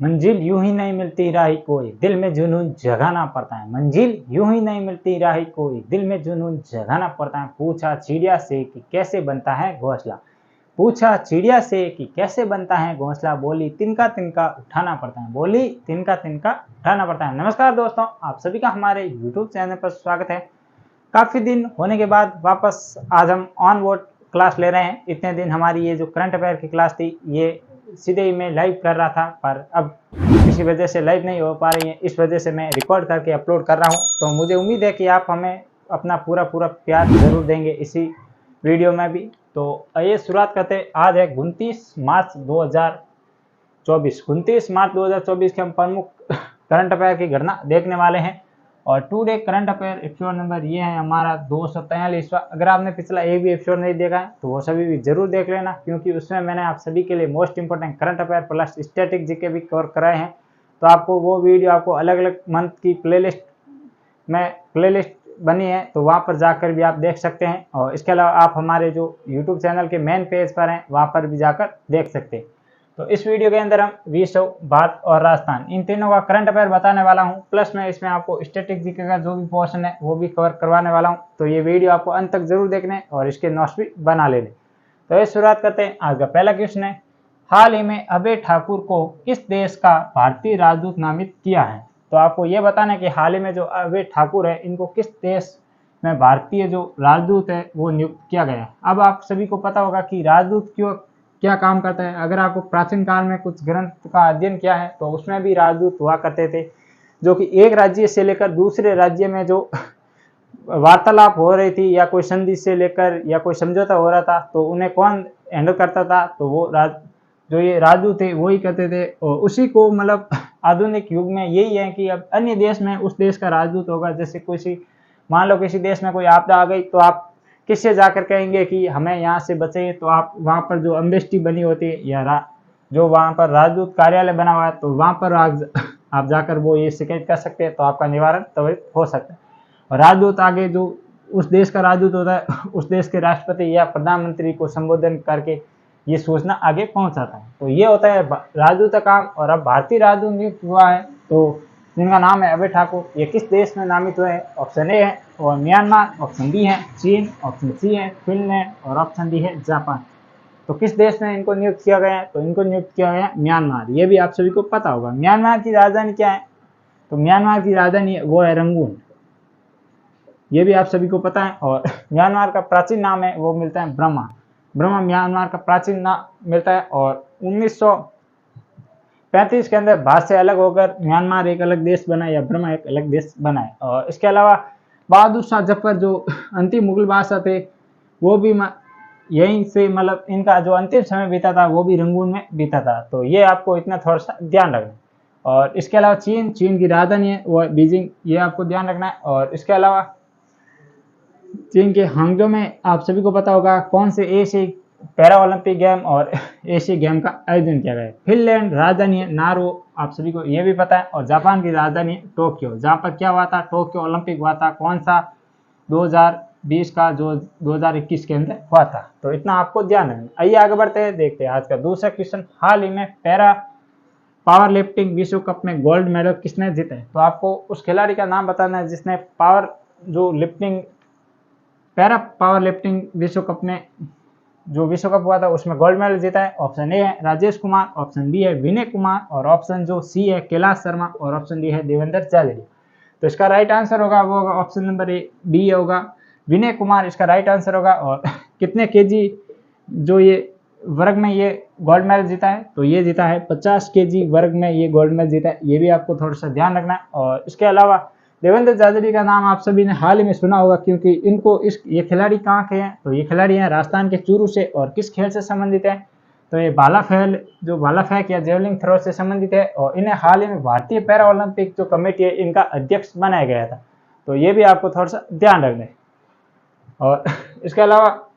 मंजिल यूं ही नहीं मिलती राही कोई, दिल में जुनून जगाना पड़ता है। मंजिल यूं ही नहीं मिलती राही कोई, दिल में जुनून जगाना पड़ता है। पूछा चिड़िया से कि कैसे बनता है घोंसला, पूछा चिड़िया से कि कैसे बनता है घोंसला, बोली तिनका तिनका उठाना पड़ता है, बोली तिनका तिनका उठाना पड़ता है। नमस्कार दोस्तों, आप सभी का हमारे YouTube चैनल पर स्वागत है। काफ़ी दिन होने के बाद वापस आज हम ऑन बोर्ड क्लास ले रहे हैं। इतने दिन हमारी ये जो करंट अफेयर की क्लास थी ये सीधे ही मैं लाइव कर रहा था, पर अब किसी वजह से लाइव नहीं हो पा रही है, इस वजह से मैं रिकॉर्ड करके अपलोड कर रहा हूँ। तो मुझे उम्मीद है कि आप हमें अपना पूरा प्यार ज़रूर देंगे इसी वीडियो में भी। तो आइए शुरुआत करते हैं। आज है 29 मार्च 2024। 29 मार्च 2024 के हम प्रमुख करंट अफेयर की घटना देखने वाले हैं। और today current affair episode number ये है हमारा 243वां। अगर आपने पिछला एक भी एपिसोड नहीं देखा है तो वो सभी भी जरूर देख लेना, क्योंकि उसमें मैंने आप सभी के लिए most important current affair plus static GK भी कवर कराए हैं। तो आपको वो वीडियो आपको अलग अलग मंथ की प्लेलिस्ट बनी है, तो वहाँ पर जाकर भी आप देख सकते हैं। और इसके अलावा आप हमारे जो यूट्यूब चैनल के मेन पेज पर हैं वहाँ पर भी जाकर देख सकते हैं। तो इस वीडियो के अंदर हम विश्व, भारत और राजस्थान इन तीनों का करंट अफेयर बताने वाला हूं, प्लस मैं इसमें आपको स्टैटिक जीके का जो भी पोर्शन है वो भी कवर करवाने वाला हूं। तो ये वीडियो आपको अंत तक जरूर देखने और इसके नोट्स भी बना लेने। तो ये शुरुआत करते हैं। आज का पहला क्वेश्चन है, हाल ही में अभय ठाकुर को किस देश का भारतीय राजदूत नामित किया है? तो आपको ये बताना है कि हाल ही में जो अभय ठाकुर है इनको किस देश में भारतीय जो राजदूत है वो नियुक्त किया गया है। अब आप सभी को पता होगा कि राजदूत क्या काम करता है। अगर आपको प्राचीन काल में कुछ ग्रंथ का अध्ययन किया है तो उसमें भी राजदूत हुआ करते थे, जो कि एक राज्य से लेकर दूसरे राज्य में जो वार्तालाप हो रही थी या कोई संधि से लेकर या कोई समझौता हो रहा था तो उन्हें कौन हैंडल करता था, तो वो जो ये राजदूत थे वो ही करते थे। और उसी को मतलब आधुनिक युग में यही है कि अब अन्य देश में उस देश का राजदूत होगा। जैसे किसी मान लो किसी देश में कोई आपदा आ गई तो आप किससे जाकर कहेंगे कि हमें यहाँ से बचे, तो आप वहाँ पर जो एम्बेसी बनी होती है या जो वहाँ पर राजदूत कार्यालय बना हुआ है तो वहाँ पर आप जाकर वो ये शिकायत कर सकते हैं, तो आपका निवारण त्वरित हो सकता है। और राजदूत आगे जो उस देश का राजदूत होता है उस देश के राष्ट्रपति या प्रधानमंत्री को संबोधन करके ये सूचना आगे पहुँचाता है। तो ये होता है राजदूत का काम। और अब भारतीय राजदूत नियुक्त हुआ है तो जिनका नाम है अभय ठाकुर, ये किस देश में नामित हुए हैं? ऑप्शन ए है और म्यांमार, ऑप्शन बी है चीन, ऑप्शन सी है फिनलैंड और ऑप्शन डी है जापान। तो किस देश में इनको नियुक्त किया गया है? तो इनको नियुक्त किया गया है म्यांमार। ये भी आप सभी को पता होगा। म्यांमार की राजधानी क्या है? तो म्यांमार की राजधानी वो है रंगून। ये भी आप सभी को पता है। और म्यांमार का प्राचीन नाम है वो मिलता है ब्रह्मा। ब्रह्मा म्यांमार का प्राचीन नाम मिलता है। और 1935 के अंदर भारत से अलग होकर म्यांमार एक अलग देश बना या ब्रह्मा एक अलग देश बना है। और इसके अलावा बहादुर शाह जफर जो अंतिम मुगल बादशाह थे वो भी यहीं से मतलब इनका जो अंतिम समय बीता था वो भी रंगून में बीता था। तो ये आपको इतना थोड़ा सा ध्यान रखना है। और इसके अलावा चीन की राजधानी है वो बीजिंग, ये आपको ध्यान रखना है। और इसके अलावा चीन के हांगजो में आप सभी को पता होगा कौन से एशियाई पैरा ओलंपिक गेम और एशियाई गेम का आयोजन किया गया है। फिनलैंड राजधानी है नारो, आप सभी को ये भी पता है। और जापान की राजधानी है टोक्यो, जहाँ पर क्या हुआ था? टोक्यो ओलंपिक हुआ था। कौन सा? 2020 का जो 2021 के अंदर हुआ था। तो इतना आपको ध्यान रखना। आइए आगे बढ़ते हैं, देखते हैं आज का दूसरा क्वेश्चन। हाल ही में पैरा पावर लिफ्टिंग विश्व कप में गोल्ड मेडल किसने जीता है? तो आपको उस खिलाड़ी का नाम बताना है जिसने पैरा पावर लिफ्टिंग विश्व कप में जो विश्व कप हुआ था उसमें गोल्ड मेडल जीता है। ऑप्शन ए है राजेश कुमार, ऑप्शन बी है विनय कुमार और ऑप्शन जो सी है कैलाश शर्मा और ऑप्शन डी है देवेंद्र झाझड़ी। तो इसका राइट आंसर होगा वो होगा ऑप्शन नंबर ए बी होगा, विनय कुमार इसका राइट आंसर होगा। और कितने केजी जो ये वर्ग में ये गोल्ड मेडल जीता है? तो ये जीता है 50 केजी वर्ग में ये गोल्ड मेडल जीता है। ये भी आपको थोड़ा सा ध्यान रखना है। और इसके अलावा देवेंद्र झाझड़ी का नाम आप सभी ने हाल ही में सुना होगा, क्योंकि इनको ये खिलाड़ी कहाँ के हैं? तो ये खिलाड़ी हैं राजस्थान के चूरू से। और किस खेल से संबंधित है? तो ये भाला फेंक या जेवलिंग थ्रो से संबंधित है। और इन्हें हाल ही में भारतीय पैरा ओलंपिक जो कमेटी है इनका अध्यक्ष बनाया गया था। तो ये भी आपको थोड़ा सा ध्यान रखना है। और इसके अलावा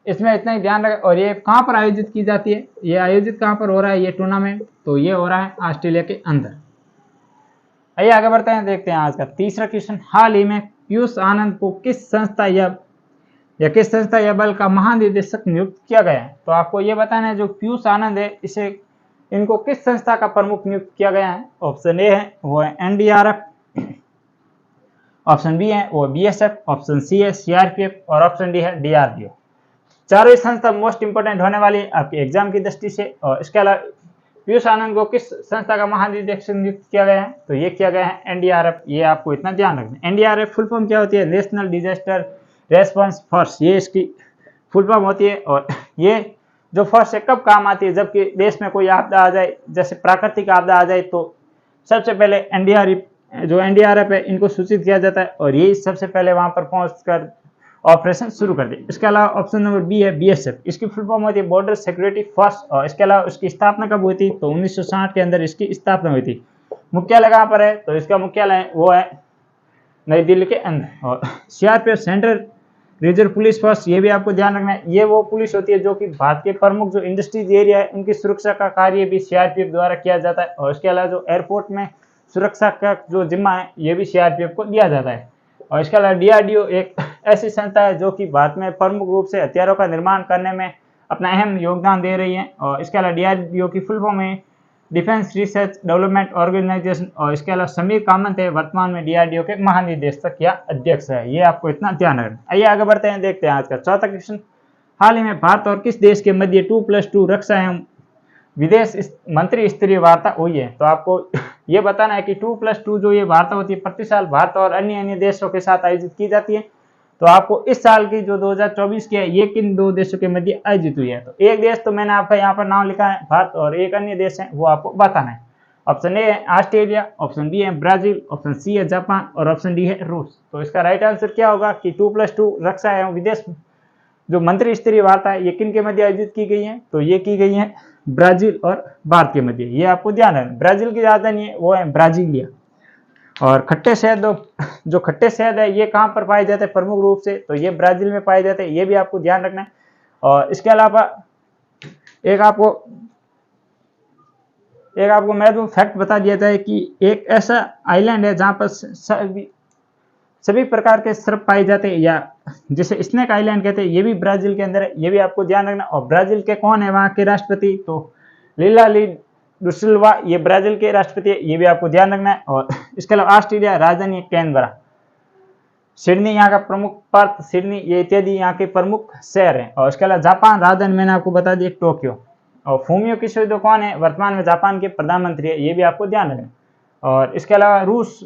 इसमें इतना ही ध्यान रखें। और ये कहाँ पर आयोजित की जाती है? ये आयोजित कहाँ पर हो रहा है ये टूर्नामेंट? तो ये हो रहा है ऑस्ट्रेलिया के अंदर। आइए आगे बढ़ते हैं, देखते हैं आज का तीसरा क्वेश्चन। हाल ही में पीयूष आनंद को किस संस्था या बल का महानिदेशक नियुक्त किया गया है? तो आपको ये बताना है जो पीयूष आनंद है इसे इनको किस संस्था का प्रमुख नियुक्त किया गया है? ऑप्शन ए है वो है एनडीआरएफ, ऑप्शन बी है वो बीएसएफ, ऑप्शन सी है सीआरपीएफ और ऑप्शन डी है डीआरडीओ। चारों संस्था मोस्ट इंपोर्टेंट होने वाली है आपके एग्जाम की दृष्टि से। और इसके अलावा पीयूष आनंद को किस संस्था का महानिदेशक नियुक्त किया गया है? तो ये किया गया है एनडीआरएफ। ये आपको इतना ध्यान रखना है। एनडीआरएफ फुल फॉर्म क्या होती है? नेशनल डिजास्टर रेस्पॉन्स फोर्स, ये इसकी फुल फॉर्म होती है। और ये जो फोर्स है कब काम आती है? जबकि देश में कोई आपदा आ जाए, जैसे प्राकृतिक आपदा आ जाए, तो सबसे पहले एनडीआरएफ है इनको सूचित किया जाता है और ये सबसे पहले वहां पर पहुंचकर ऑपरेशन शुरू कर दे। इसके अलावा ऑप्शन नंबर बी है बीएसएफ, इसकी फुल फॉर्म होती है बॉर्डर सिक्योरिटी फोर्स। और इसके अलावा उसकी स्थापना कब हुई थी? तो 1960 के अंदर इसकी स्थापना हुई थी। मुख्यालय कहाँ पर है? तो इसका मुख्यालय वो है नई दिल्ली के अंदर। और CRPF central reserve police force, ये भी आपको ध्यान रखना है। ये वो पुलिस होती है जो कि भारत के प्रमुख जो इंडस्ट्रीज एरिया है उनकी सुरक्षा का कार्य भी सीआरपीएफ द्वारा किया जाता है। और इसके अलावा जो एयरपोर्ट में सुरक्षा का जो जिम्मा है ये भी सीआरपीएफ को दिया जाता है। और इसके अलावा डीआरडीओ एक ऐसी संस्था है जो कि भारत में प्रमुख रूप से हथियारों का निर्माण करने में अपना अहम योगदान दे रही है। और इसके अलावा डीआरडीओ की फुल फॉर्म है डिफेंस रिसर्च डेवलपमेंट ऑर्गेनाइजेशन। और इसके अलावा समीर कामत है वर्तमान में डीआरडीओ के महानिदेशक या अध्यक्ष है। ये आपको इतना ध्यान रखना। आइए आगे बढ़ते हैं, देखते हैं आज का चौथा क्वेश्चन। हाल ही में भारत और किस देश के मध्य 2+2 रक्षा एवं विदेश मंत्री स्तरीय वार्ता हुई है? तो आपको ये बताना है कि 2+2 जो ये वार्ता होती है प्रति साल भारत और अन्य देशों के साथ आयोजित की जाती है। तो आपको इस साल की जो 2024 की है ये किन दो देशों के मध्य आयोजित हुई है? तो एक देश तो मैंने आपका यहाँ पर नाम लिखा है भारत, और एक अन्य देश है वो आपको बताना है। ऑप्शन ए है ऑस्ट्रेलिया, ऑप्शन बी है ब्राजील, ऑप्शन सी है जापान और ऑप्शन डी है रूस। तो इसका राइट आंसर क्या होगा कि 2+2 रक्षा एवं विदेश जो मंत्री स्तरीय वार्ता है ये किन के मध्य आयोजित की गई है? तो ये की गई है ब्राजील और भारत के मध्य। ये आपको ध्यान रखना। ब्राजील की राजधानी है वो है ब्राजीलिया। और खट्टे शहद जो खट्टे शहद है ये कहाँ पर पाए जाते हैं प्रमुख रूप से? तो ये ब्राजील में पाए जाते हैं। ये भी आपको ध्यान रखना है। और इसके अलावा एक आपको महत्वपूर्ण फैक्ट बता दिया जाए कि एक ऐसा आइलैंड है जहाँ पर सभी प्रकार के सर्प पाए जाते हैं, या जिसे स्नेक आइलैंड कहते हैं, ये भी ब्राजील के अंदर है। ये भी आपको ध्यान रखना। और ब्राजील के कौन है वहाँ के राष्ट्रपति? तो लीला दा सिल्वा, ये ब्राजील के राष्ट्रपति है। ये भी आपको ध्यान रखना है। और इसके अलावा ऑस्ट्रेलिया राजधानी है कैनबरा, सिडनी यहाँ का प्रमुख पर्थ सिडनी, ये इत्यादि यहाँ के प्रमुख शहर हैं। और इसके अलावा जापान राजधानी मैंने आपको बता दी टोक्यो। और फूमियो किशिदा कौन है? वर्तमान में जापान के प्रधानमंत्री है। ये भी आपको ध्यान रखना। और इसके अलावा रूस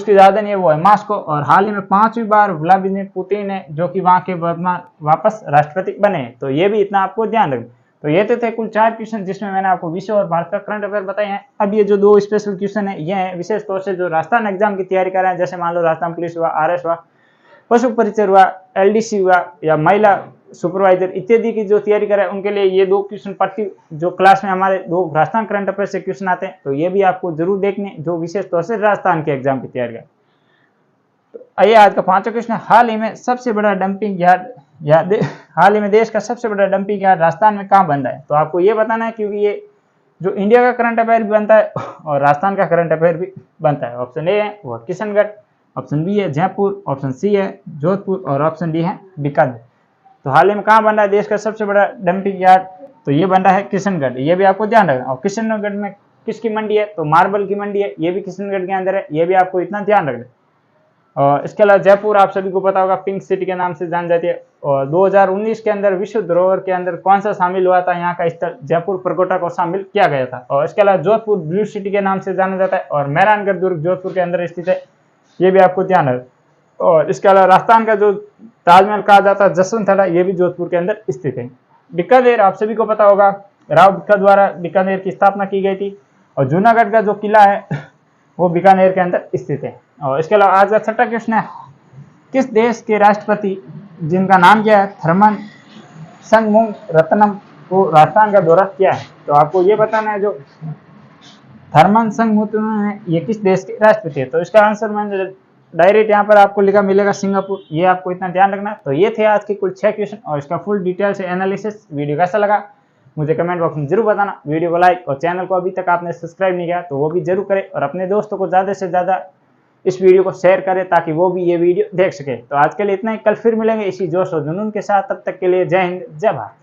की राजधानी है वो है मॉस्को। और हाल ही में 5वीं बार व्लादिमीर पुतिन है जो कि वहाँ के वर्तमान वापस राष्ट्रपति बने। तो ये भी इतना आपको ध्यान रखना। तो ये तो थे कुल 4 क्वेश्चन जिसमें मैंने आपको विषय और भारत का करंट अफेयर बताए हैं। अब ये जो 2 स्पेशल क्वेश्चन है ये हैं विशेष तौर से जो राजस्थान एग्जाम की तैयारी कर रहे हैं, जैसे मान लो राजस्थान पुलिस हुआ, आरएस हुआ, पशु परिचय हुआ, एलडीसी हुआ, या महिला सुपरवाइजर इत्यादि की जो तैयारी कर रहे हैं उनके लिए ये 2 क्वेश्चन प्रति जो क्लास में हमारे 2 राजस्थान करंट अफेयर से क्वेश्चन आते हैं। तो ये भी आपको जरूर देखने जो विशेष तौर से राजस्थान के एग्जाम की तैयारी कर। आइए आज का 5वां क्वेश्चन। हाल ही में सबसे बड़ा डंपिंग यार्ड हाल ही में देश का सबसे बड़ा डंपिंग यार्ड राजस्थान में कहाँ बन रहा है? तो आपको ये बताना है, क्योंकि ये जो इंडिया का करंट अफेयर भी बनता है और राजस्थान का करंट अफेयर भी बनता है। ऑप्शन ए है वो किशनगढ़, ऑप्शन बी है जयपुर, ऑप्शन सी है जोधपुर और ऑप्शन डी है बीकानेर। तो हाल ही में कहाँ बन रहा है देश का सबसे बड़ा डंपिंग यार्ड? तो ये बन रहा है किशनगढ़। ये भी आपको ध्यान रखना। और किशनगढ़ में किसकी मंडी है? तो मार्बल की मंडी है। ये भी किशनगढ़ के अंदर है। ये भी आपको इतना ध्यान रखना। और इसके अलावा जयपुर आप सभी को पता होगा पिंक सिटी के नाम से जान जाती है। और 2019 के अंदर विश्व धरोहर के अंदर कौन सा शामिल हुआ था? यहाँ का स्थल जयपुर परकोटा को शामिल किया गया था। और इसके अलावा जोधपुर ब्लू सिटी के नाम से जाना जाता है और मेहरानगढ़ दुर्ग जोधपुर के अंदर स्थित है। ये भी आपको ध्यान है। और इसके अलावा राजस्थान का जो ताजमहल कहा जाता है जसवंतथाला, ये भी जोधपुर के अंदर स्थित है। बीकानेर आप सभी को पता होगा राव भिक्खा द्वारा बीकानेर की स्थापना की गई थी। और जूनागढ़ का जो किला है वो बीकानेर के अंदर स्थित है। और इसके अलावा आज का 6वां क्वेश्चन है, किस देश के राष्ट्रपति जिनका नाम क्या है थर्मन संगमुंगरत्नम को राजस्थान का दौरा किया है? तो आपको ये बताना है जो थर्मन संगमुंगरत्नम है ये किस देश के राष्ट्रपति है? तो इसका आंसर मैंने डायरेक्ट यहाँ पर आपको लिखा मिलेगा सिंगापुर। ये आपको इतना ध्यान रखना। तो ये थे आज के कुल 6 क्वेश्चन और इसका फुल डिटेल से एनालिसिस। वीडियो कैसा लगा मुझे कमेंट बॉक्स में जरूर बताना। वीडियो को लाइक और चैनल को अभी तक आपने सब्सक्राइब नहीं किया तो वो भी जरूर करें और अपने दोस्तों को ज़्यादा से ज़्यादा इस वीडियो को शेयर करें ताकि वो भी ये वीडियो देख सके। तो आज के लिए इतना ही, कल फिर मिलेंगे इसी जोश और जुनून के साथ। तब तक के लिए जय हिंद जय भारत।